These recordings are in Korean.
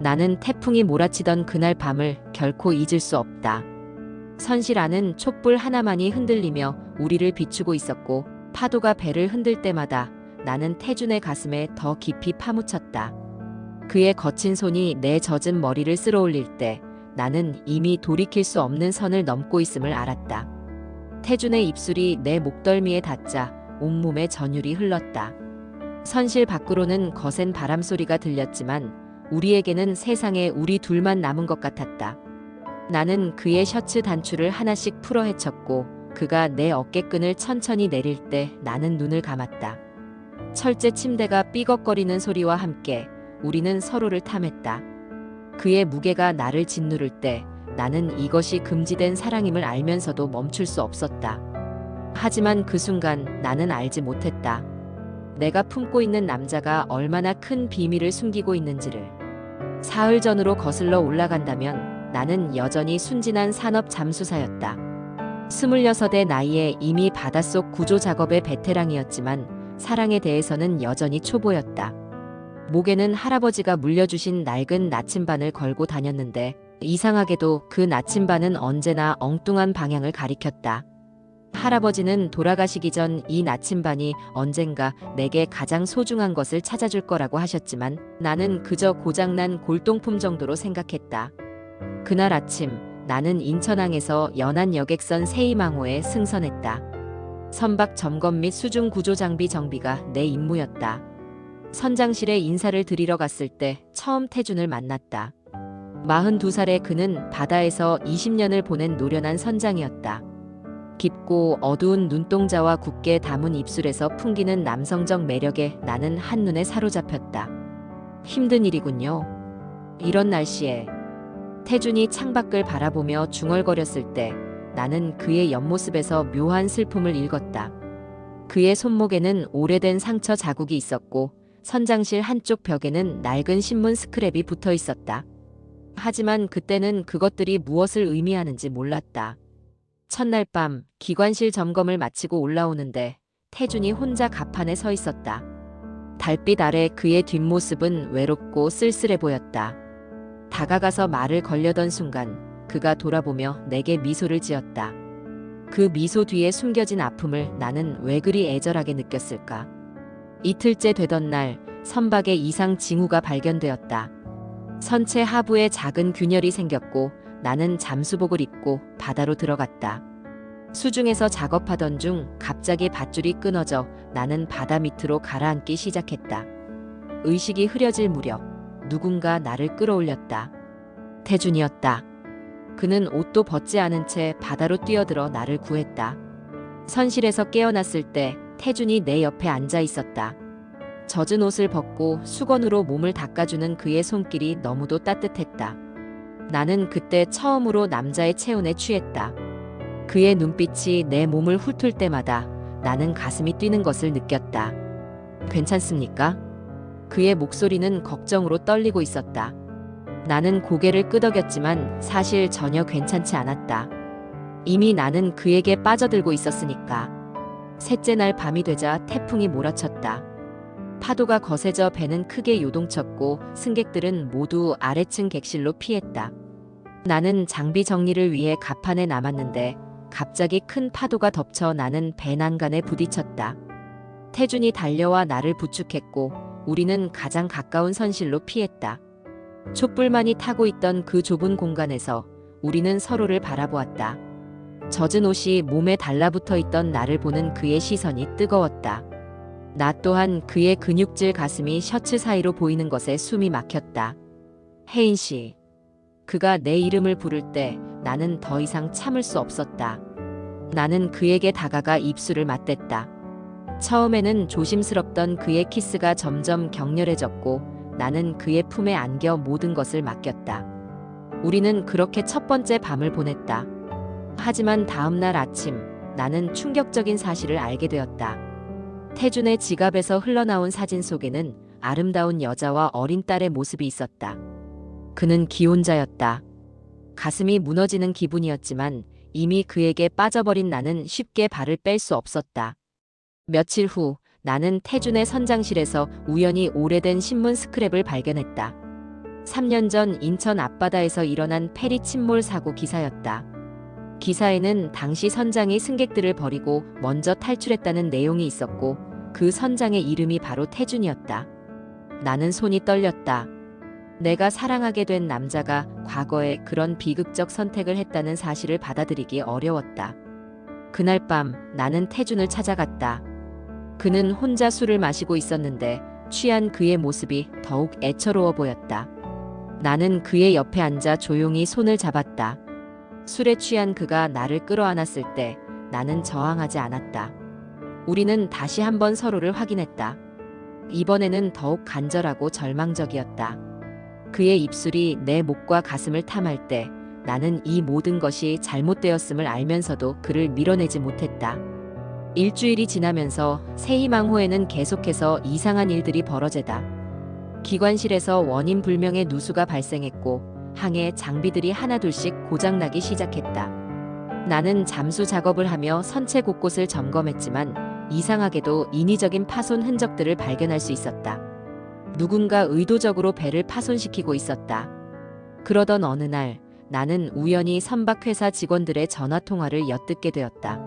나는 태풍이 몰아치던 그날 밤을 결코 잊을 수 없다. 선실 안은 촛불 하나만이 흔들리며 우리를 비추고 있었고 파도가 배를 흔들 때마다 나는 태준의 가슴에 더 깊이 파묻혔다. 그의 거친 손이 내 젖은 머리를 쓸어올릴 때 나는 이미 돌이킬 수 없는 선을 넘고 있음을 알았다. 태준의 입술이 내 목덜미에 닿자 온몸에 전율이 흘렀다. 선실 밖으로는 거센 바람 소리가 들렸지만 우리에게는 세상에 우리 둘만 남은 것 같았다. 나는 그의 셔츠 단추를 하나씩 풀어 헤쳤고 그가 내 어깨끈을 천천히 내릴 때 나는 눈을 감았다. 철제 침대가 삐걱거리는 소리와 함께 우리는 서로를 탐했다. 그의 무게가 나를 짓누를 때 나는 이것이 금지된 사랑임을 알면서도 멈출 수 없었다. 하지만 그 순간 나는 알지 못했다. 내가 품고 있는 남자가 얼마나 큰 비밀을 숨기고 있는지를. 사흘 전으로 거슬러 올라간다면 나는 여전히 순진한 산업 잠수사였다. 26의 나이에 이미 바닷속 구조 작업의 베테랑이었지만 사랑에 대해서는 여전히 초보였다. 목에는 할아버지가 물려주신 낡은 나침반을 걸고 다녔는데 이상하게도 그 나침반은 언제나 엉뚱한 방향을 가리켰다. 할아버지는 돌아가시기 전 이 나침반이 언젠가 내게 가장 소중한 것을 찾아줄 거라고 하셨지만 나는 그저 고장난 골동품 정도로 생각했다. 그날 아침 나는 인천항에서 연안 여객선 세이망호에 승선했다. 선박 점검 및 수중 구조 장비 정비가 내 임무였다. 선장실에 인사를 드리러 갔을 때 처음 태준을 만났다. 42살의 그는 바다에서 20년을 보낸 노련한 선장이었다. 깊고 어두운 눈동자와 굳게 담은 입술에서 풍기는 남성적 매력에 나는 한눈에 사로잡혔다. 힘든 일이군요. 이런 날씨에. 태준이 창밖을 바라보며 중얼거렸을 때 나는 그의 옆모습에서 묘한 슬픔을 읽었다. 그의 손목에는 오래된 상처 자국이 있었고 선장실 한쪽 벽에는 낡은 신문 스크랩이 붙어 있었다. 하지만 그때는 그것들이 무엇을 의미하는지 몰랐다. 첫날 밤 기관실 점검을 마치고 올라오는데 태준이 혼자 갑판에 서 있었다. 달빛 아래 그의 뒷모습은 외롭고 쓸쓸해 보였다. 다가가서 말을 걸려던 순간 그가 돌아보며 내게 미소를 지었다. 그 미소 뒤에 숨겨진 아픔을 나는 왜 그리 애절하게 느꼈을까? 이틀째 되던 날 선박에 이상 징후가 발견되었다. 선체 하부에 작은 균열이 생겼고 나는 잠수복을 입고 바다로 들어갔다. 수중에서 작업하던 중 갑자기 밧줄이 끊어져 나는 바다 밑으로 가라앉기 시작했다. 의식이 흐려질 무렵 누군가 나를 끌어올렸다. 태준이었다. 그는 옷도 벗지 않은 채 바다로 뛰어들어 나를 구했다. 선실에서 깨어났을 때 태준이 내 옆에 앉아 있었다. 젖은 옷을 벗고 수건으로 몸을 닦아주는 그의 손길이 너무도 따뜻했다. 나는 그때 처음으로 남자의 체온에 취했다. 그의 눈빛이 내 몸을 훑을 때마다 나는 가슴이 뛰는 것을 느꼈다. 괜찮습니까? 그의 목소리는 걱정으로 떨리고 있었다. 나는 고개를 끄덕였지만 사실 전혀 괜찮지 않았다. 이미 나는 그에게 빠져들고 있었으니까. 셋째 날 밤이 되자 태풍이 몰아쳤다. 파도가 거세져 배는 크게 요동쳤고 승객들은 모두 아래층 객실로 피했다. 나는 장비 정리를 위해 갑판에 남았는데 갑자기 큰 파도가 덮쳐 나는 배 난간에 부딪혔다. 태준이 달려와 나를 부축했고 우리는 가장 가까운 선실로 피했다. 촛불만이 타고 있던 그 좁은 공간에서 우리는 서로를 바라보았다. 젖은 옷이 몸에 달라붙어 있던 나를 보는 그의 시선이 뜨거웠다. 나 또한 그의 근육질 가슴이 셔츠 사이로 보이는 것에 숨이 막혔다. 혜인 씨. 그가 내 이름을 부를 때 나는 더 이상 참을 수 없었다. 나는 그에게 다가가 입술을 맞댔다. 처음에는 조심스럽던 그의 키스가 점점 격렬해졌고 나는 그의 품에 안겨 모든 것을 맡겼다. 우리는 그렇게 첫 번째 밤을 보냈다. 하지만 다음 날 아침 나는 충격적인 사실을 알게 되었다. 태준의 지갑에서 흘러나온 사진 속에는 아름다운 여자와 어린 딸의 모습이 있었다. 그는 기혼자였다. 가슴이 무너지는 기분이었지만 이미 그에게 빠져버린 나는 쉽게 발을 뺄 수 없었다. 며칠 후 나는 태준의 선장실에서 우연히 오래된 신문 스크랩을 발견했다. 3년 전 인천 앞바다에서 일어난 페리 침몰 사고 기사였다. 기사에는 당시 선장이 승객들을 버리고 먼저 탈출했다는 내용이 있었고 그 선장의 이름이 바로 태준이었다. 나는 손이 떨렸다. 내가 사랑하게 된 남자가 과거에 그런 비극적 선택을 했다는 사실을 받아들이기 어려웠다. 그날 밤 나는 태준을 찾아갔다. 그는 혼자 술을 마시고 있었는데 취한 그의 모습이 더욱 애처로워 보였다. 나는 그의 옆에 앉아 조용히 손을 잡았다. 술에 취한 그가 나를 끌어안았을 때 나는 저항하지 않았다. 우리는 다시 한번 서로를 확인했다. 이번에는 더욱 간절하고 절망적이었다. 그의 입술이 내 목과 가슴을 탐할 때 나는 이 모든 것이 잘못되었음을 알면서도 그를 밀어내지 못했다. 일주일이 지나면서 세희망호에는 계속해서 이상한 일들이 벌어지다. 기관실에서 원인 불명의 누수가 발생했고 항해 장비들이 하나둘씩 고장나기 시작했다. 나는 잠수 작업을 하며 선체 곳곳을 점검했지만 이상하게도 인위적인 파손 흔적들을 발견할 수 있었다. 누군가 의도적으로 배를 파손시키고 있었다. 그러던 어느 날 나는 우연히 선박회사 직원들의 전화통화를 엿듣게 되었다.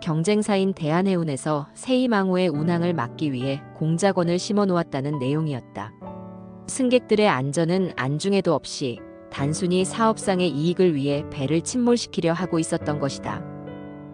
경쟁사인 대한해운에서 세희망호의 운항을 막기 위해 공작원을 심어놓았다는 내용이었다. 승객들의 안전은 안중에도 없이 단순히 사업상의 이익을 위해 배를 침몰시키려 하고 있었던 것이다.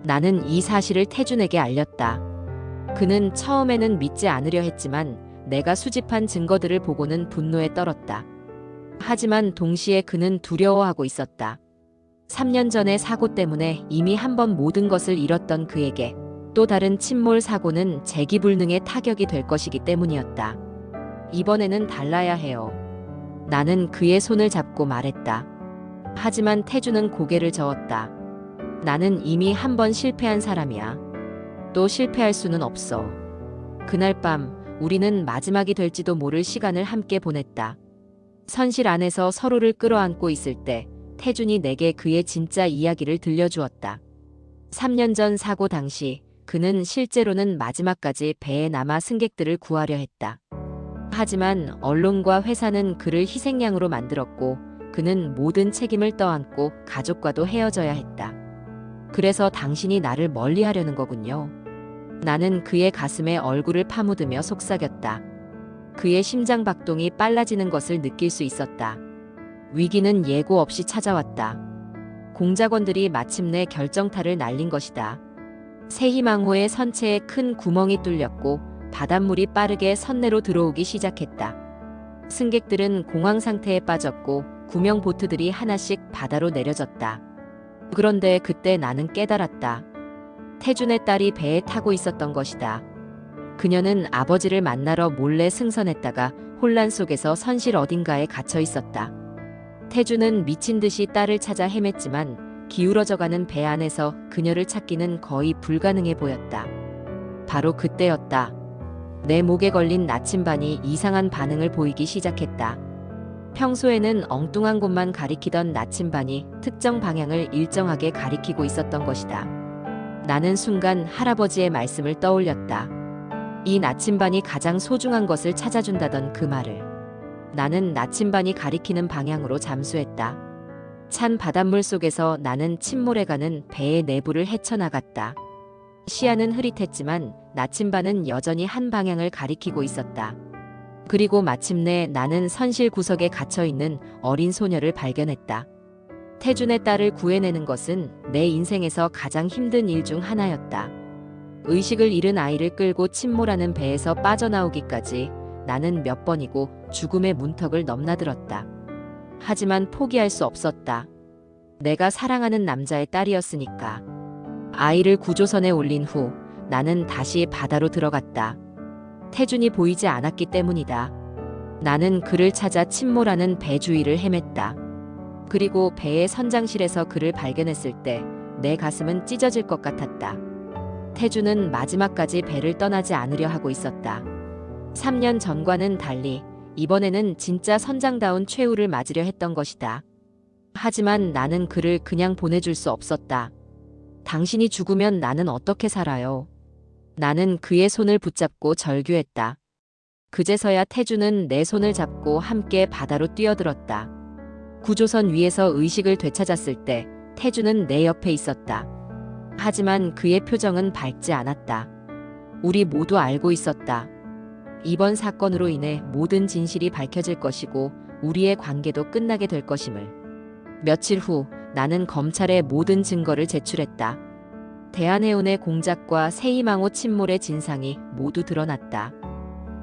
나는 이 사실을 태준에게 알렸다. 그는 처음에는 믿지 않으려 했지만 내가 수집한 증거들을 보고는 분노에 떨었다. 하지만 동시에 그는 두려워하고 있었다. 3년 전의 사고 때문에 이미 한 번 모든 것을 잃었던 그에게 또 다른 침몰 사고는 재기불능의 타격이 될 것이기 때문이었다. 이번에는 달라야 해요. 나는 그의 손을 잡고 말했다. 하지만 태준은 고개를 저었다. 나는 이미 한 번 실패한 사람이야. 또 실패할 수는 없어. 그날 밤 우리는 마지막이 될지도 모를 시간을 함께 보냈다. 선실 안에서 서로를 끌어안고 있을 때 태준이 내게 그의 진짜 이야기를 들려주었다. 3년 전 사고 당시 그는 실제로는 마지막까지 배에 남아 승객들을 구하려 했다. 하지만 언론과 회사는 그를 희생양으로 만들었고 그는 모든 책임을 떠안고 가족과도 헤어져야 했다. 그래서 당신이 나를 멀리하려는 거군요. 나는 그의 가슴에 얼굴을 파묻으며 속삭였다. 그의 심장 박동이 빨라지는 것을 느낄 수 있었다. 위기는 예고 없이 찾아왔다. 공작원들이 마침내 결정타를 날린 것이다. 세희망호의 선체에 큰 구멍이 뚫렸고 바닷물이 빠르게 선내로 들어오기 시작했다. 승객들은 공황 상태에 빠졌고 구명 보트들이 하나씩 바다로 내려졌다. 그런데 그때 나는 깨달았다. 태준의 딸이 배에 타고 있었던 것이다. 그녀는 아버지를 만나러 몰래 승선했다가 혼란 속에서 선실 어딘가에 갇혀 있었다. 태준은 미친 듯이 딸을 찾아 헤맸지만 기울어져가는 배 안에서 그녀를 찾기는 거의 불가능해 보였다. 바로 그때였다. 내 목에 걸린 나침반이 이상한 반응을 보이기 시작했다. 평소에는 엉뚱한 곳만 가리키던 나침반이 특정 방향을 일정하게 가리키고 있었던 것이다. 나는 순간 할아버지의 말씀을 떠올렸다. 이 나침반이 가장 소중한 것을 찾아준다던 그 말을. 나는 나침반이 가리키는 방향으로 잠수했다. 찬 바닷물 속에서 나는 침몰해가는 배의 내부를 헤쳐나갔다. 시야는 흐릿했지만 나침반은 여전히 한 방향을 가리키고 있었다. 그리고 마침내 나는 선실 구석에 갇혀있는 어린 소녀를 발견했다. 태준의 딸을 구해내는 것은 내 인생에서 가장 힘든 일 중 하나였다. 의식을 잃은 아이를 끌고 침몰하는 배에서 빠져나오기까지 나는 몇 번이고 죽음의 문턱을 넘나들었다. 하지만 포기할 수 없었다. 내가 사랑하는 남자의 딸이었으니까. 아이를 구조선에 올린 후 나는 다시 바다로 들어갔다. 태준이 보이지 않았기 때문이다. 나는 그를 찾아 침몰하는 배 주위를 헤맸다. 그리고 배의 선장실에서 그를 발견했을 때 내 가슴은 찢어질 것 같았다. 태준은 마지막까지 배를 떠나지 않으려 하고 있었다. 3년 전과는 달리 이번에는 진짜 선장다운 최후를 맞으려 했던 것이다. 하지만 나는 그를 그냥 보내줄 수 없었다. 당신이 죽으면 나는 어떻게 살아요? 나는 그의 손을 붙잡고 절규했다. 그제서야 태주는 내 손을 잡고 함께 바다로 뛰어들었다. 구조선 위에서 의식을 되찾았을 때 태주는 내 옆에 있었다. 하지만 그의 표정은 밝지 않았다. 우리 모두 알고 있었다. 이번 사건으로 인해 모든 진실이 밝혀질 것이고 우리의 관계도 끝나게 될 것임을. 며칠 후 나는 검찰에 모든 증거를 제출했다. 대한해운의 공작과 세이망호 침몰의 진상이 모두 드러났다.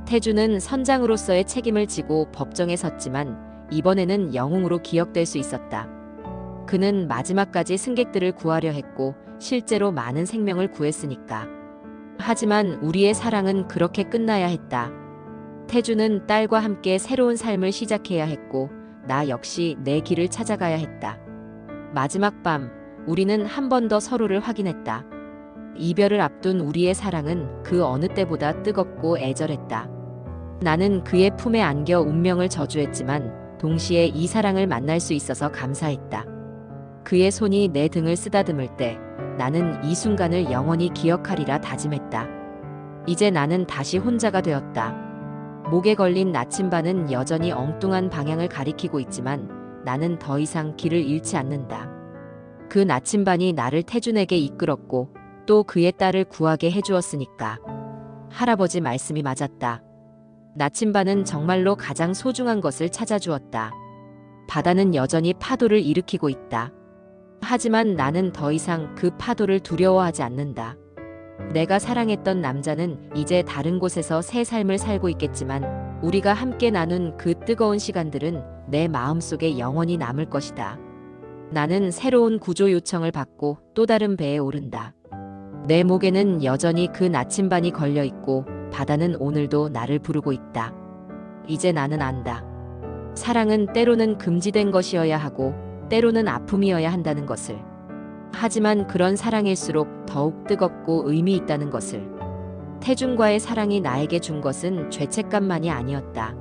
태주는 선장으로서의 책임을 지고 법정에 섰지만 이번에는 영웅으로 기억될 수 있었다. 그는 마지막까지 승객들을 구하려 했고 실제로 많은 생명을 구했으니까. 하지만 우리의 사랑은 그렇게 끝나야 했다. 태주는 딸과 함께 새로운 삶을 시작해야 했고 나 역시 내 길을 찾아가야 했다. 마지막 밤 우리는 한 번 더 서로를 확인했다. 이별을 앞둔 우리의 사랑은 그 어느 때보다 뜨겁고 애절했다. 나는 그의 품에 안겨 운명을 저주했지만 동시에 이 사랑을 만날 수 있어서 감사했다. 그의 손이 내 등을 쓰다듬을 때 나는 이 순간을 영원히 기억하리라 다짐했다. 이제 나는 다시 혼자가 되었다. 목에 걸린 나침반은 여전히 엉뚱한 방향을 가리키고 있지만 나는 더 이상 길을 잃지 않는다. 그 나침반이 나를 태준에게 이끌었고 또 그의 딸을 구하게 해주었으니까. 할아버지 말씀이 맞았다. 나침반은 정말로 가장 소중한 것을 찾아주었다. 바다는 여전히 파도를 일으키고 있다. 하지만 나는 더 이상 그 파도를 두려워하지 않는다. 내가 사랑했던 남자는 이제 다른 곳에서 새 삶을 살고 있겠지만 우리가 함께 나눈 그 뜨거운 시간들은 내 마음속에 영원히 남을 것이다. 나는 새로운 구조 요청을 받고 또 다른 배에 오른다. 내 목에는 여전히 그 나침반이 걸려 있고 바다는 오늘도 나를 부르고 있다. 이제 나는 안다. 사랑은 때로는 금지된 것이어야 하고 때로는 아픔이어야 한다는 것을. 하지만 그런 사랑일수록 더욱 뜨겁고 의미 있다는 것을. 태준과의 사랑이 나에게 준 것은 죄책감만이 아니었다.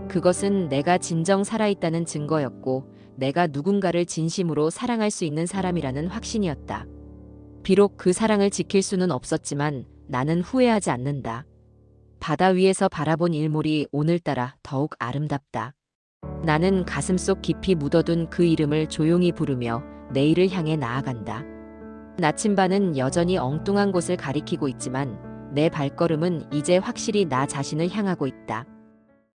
그것은 내가 진정 살아있다는 증거였고 내가 누군가를 진심으로 사랑할 수 있는 사람이라는 확신이었다. 비록 그 사랑을 지킬 수는 없었지만 나는 후회하지 않는다. 바다 위에서 바라본 일몰이 오늘따라 더욱 아름답다. 나는 가슴속 깊이 묻어둔 그 이름을 조용히 부르며 내일을 향해 나아간다. 나침반은 여전히 엉뚱한 곳을 가리키고 있지만 내 발걸음은 이제 확실히 나 자신을 향하고 있다.